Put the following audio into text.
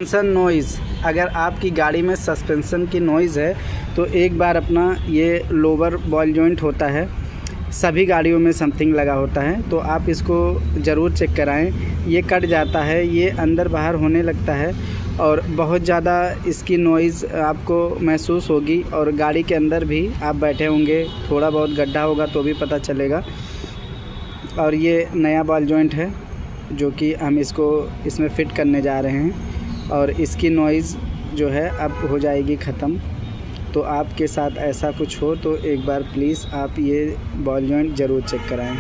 Suspension noise, अगर आपकी गाड़ी में सस्पेंशन की नॉइज़ है तो एक बार अपना ये लोअर बॉल जॉइंट होता है, सभी गाड़ियों में समथिंग लगा होता है, तो आप इसको ज़रूर चेक कराएं। ये कट जाता है, ये अंदर बाहर होने लगता है और बहुत ज़्यादा इसकी नॉइज़ आपको महसूस होगी और गाड़ी के अंदर भी आप बैठे होंगे, थोड़ा बहुत गड्ढा होगा तो भी पता चलेगा। और ये नया बॉल जॉइंट है जो कि हम इसमें फ़िट करने जा रहे हैं और इसकी नॉइज़ जो है अब हो जाएगी ख़त्म। तो आपके साथ ऐसा कुछ हो तो एक बार प्लीज़ आप ये बॉल जॉइंट ज़रूर चेक कराएं।